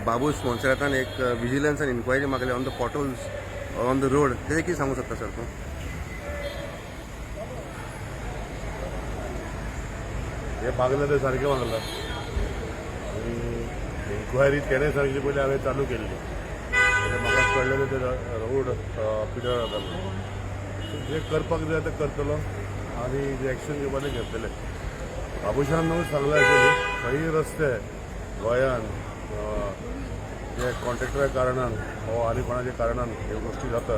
बाबूश मोन्सेरातान एक विजिलन्स आनी इन्क्वायरी मागले on the potholes on the road, ते कितें सांगूंक शकता सर तूं? हे मागलं ते सारकें मागलं आणि एन्क्वायरी तेणें सांगचे पयलीं हांवें चालू केल्ली. म्हाका कळलेलें ते रोड पिड्यार जाता म्हणून जे करपाक जाय तें करतलो आनी जे एक्शन घेवपा तें घेतलें. बाबुशान न्हू सांगलां एक्चुली खंयी रस्ते गोंयान जे कॉन्ट्रॅक्टरा कारणान हो आनी कोणाच्या कारणान ह्यो गोश्टी जाता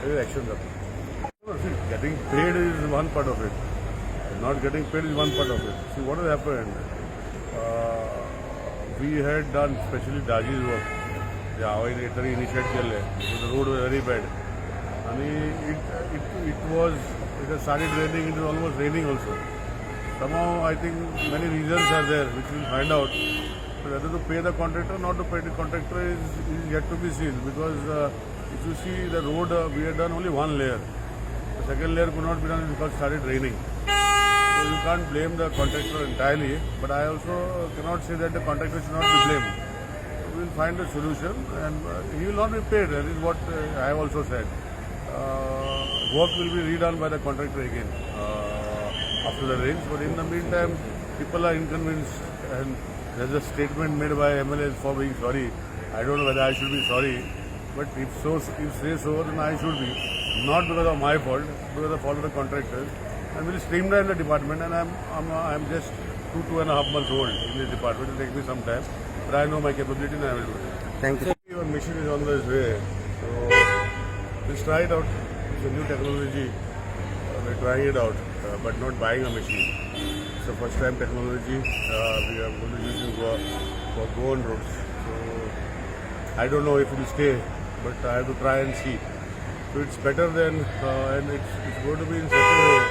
तेजेर एक्शन जाता. Getting paid is one part of it. Not getting paid is one part of it. See what has happened. We had done especially Daji's work. हांवें तरी इनिशिएट केल्ले. The road was very bad. And it has started raining. It is almost raining also. Somehow I think many reasons are there which we will find out. Whether to pay the contractor or not to pay the contractor is yet to be seen, because if you see the road, we had done only one layer. The second layer could not be done because it started raining. So you can't blame the contractor entirely, but I also cannot say that the contractor should not be blamed. We will find a solution, and he will not be paid. That is what I have also said. Work will be redone by the contractor again after the rains. But in the meantime, people are inconvenienced, and there is a statement made by MLAs for being sorry. I don't know whether I should be sorry, but if say so, then I should be. Not because of my fault, because of the fault of the contractors. And we'll streamline the department, and I'm just 2.5 months old in this department. It will take me some time, but I know my capability and I will do it. Thank you. Your machine is on this way, so let's try it out. It's a new technology. We're trying it out, but not buying a machine. It's the first time technology we are going to use it for Goan roads. So I don't know if it will stay, but I have to try and see. So it's better than, and it's going to be in such a way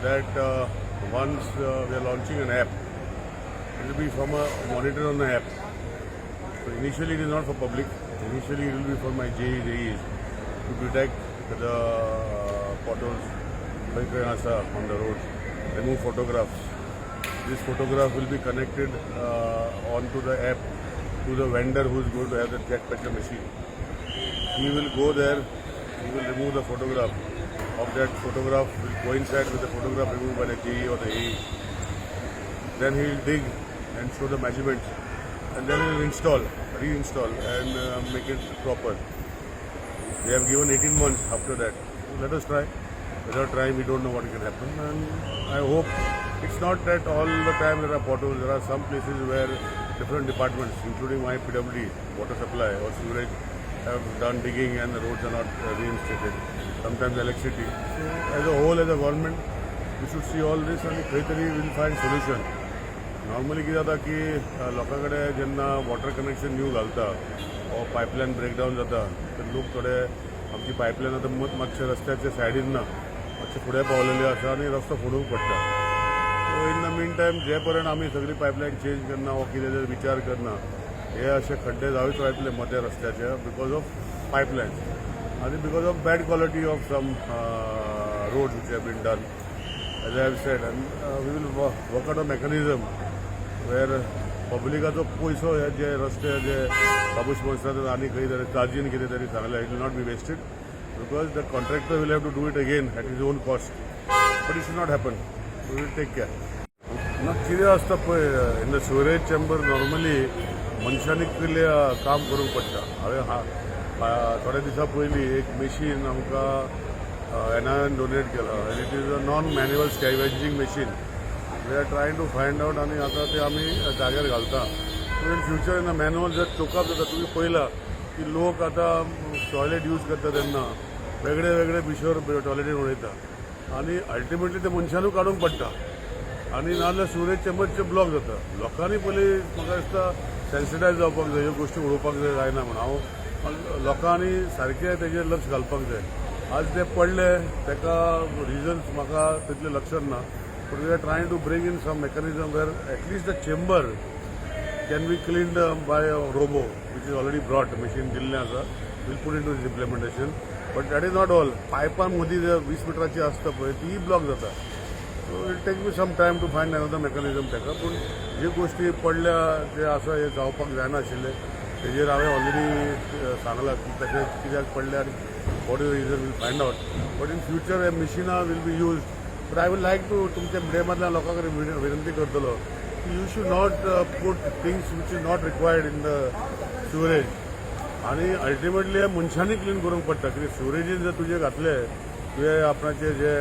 that once we are launching an app, it will be from a monitor on the app. So initially it is not for public. Initially it will be for my JEs to detect the potholes on the road, remove photographs. This photograph will be connected onto the app to the vendor who is going to have the jet pressure machine. He will go there, he will remove the photograph. Of that photograph will coincide with the photograph removed by the JE or the AE. Then he will dig and show the measurements, and then he will reinstall and make it proper. We have given 18 months after that. So let us try. Without trying, we don't know what can happen. And I hope it's not that all the time there are potholes. There are some places where different departments, including my PWD, water supply or sewerage, have done digging and the roads are not reinstated. Sometimes electricity. So as a whole, as a government, we should see all this and we will find solution. Normally कितें जाता की लोकां कडेन जेन्ना water connection new घालता वो pipeline breakdown जाता तर लोक थोडे आमची पायपलायन आतां मातशे रस्त्याच्या सायडीन ना मातशे फुडें पावलेली आसा आनी रस्तो फोडूंक पडटा. सो इन द मीन टायम जे पर्यंत आमी सगळी पायपलायन चेंज करना वो कितें विचार करना हे अशे खड्डे जावूच रावतले मध्य रस्त्याचे because of pipelines and because of bad quality of some roads which have been done, as I have said, and we will work out a mechanism where publicacho पैसो जे रस्ते जे बाबूश मोन्सेराते आनी खंय तरी चार्जीन कितें तरी सांगलें, it will not be wasted because the contractor will have to do it again at his own cost. But it should not happen. We will take care. कितें आसता पळय इन द सिवरेज चेंबर नॉर्मली मनशांनी केल्ले काम करूंक पडटा. हांवें थोड्या दिसा पयलीं एक मशीन आमकां एनआयएन डोनेट केला आनी it is a non manual scavenging machine. We are trying to find out आनी आतां ते आमी जाग्यार घालता. So in future in manual जर चोकअप जाता तुमी पळयलां की लोक आतां टॉयलेट यूज करता तेन्ना वेगळे वेगळे भिशोर टॉयलेटीन उडयता आनी अल्टिमेटली ते मनशानूय काडूंक पडटा आनी नाजाल्यार सिवरेज चेंबरचे ब्लॉक जाता. लोकांनी पयलीं म्हाका दिसता सेन्सिटायज जावपाक जाय ह्यो गोश्टी उडोवपाक जायना म्हणून हांव लोकांनी सारकें तेजेर लक्ष घालपाक जाय. आज ते पडले तेका रिजन्स म्हाका तितले लक्षांत ना, but we are trying to bring in some mechanism where at least the chamber can be cleaned by a robot which is already brought machine दिल्लें आसा. We'll put in to this implementation, but that is not all. पायपां मदीं 20 मिटराची आसता पळय ती block जाता. So it take me some time to find another mechanism तेका. पूण जे गोश्टी पडल्या जे आसा हे जावपाक जायनाशिल्ले तेजेर हांवें ऑलरेडी सांगलां की तशें कित्याक पडलें आनी what is reason we'll find out but in future हे मिशिनां will be use but I will like to तुमच्या मिडियमांतल्या लोकां कडेन विनंती करतलो की you should not put things which is not required in the sewerage आनी अल्टिमेटली हे मनशांनी क्लीन करूंक पडटा कित्याक सिवरेजीन जर तुजे घातले तुवें आपणाचे जे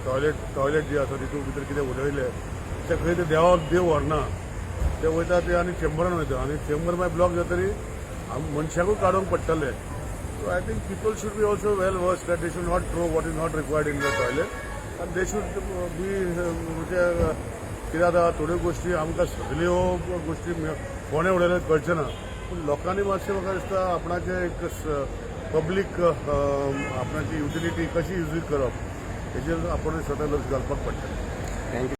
टॉयलेट जे आसा तितूंत भितर कितें उडयलें ते खंय ते देव व्हरना ते वयता ते आनी चेंबरान वयता आनी चेंबर मागीर ब्लॉक जातरी मनशाकूय काडूंक पडटले so I think people should be also well versed that they should not throw what is not required in the toilet आनी दे शूड बी म्हणजे कित्याक आतां थोड्यो गोश्टी आमकां सगल्यो गोश्टी कोणें उडयल्यो कळचे ना पूण लोकांनी मातशें म्हाका दिसता आपणाचें एक पब्लीक आपणाची युटिलिटी कशी यूज करप हेजेर आपण स्वता लक्ष घालपाक पडटलें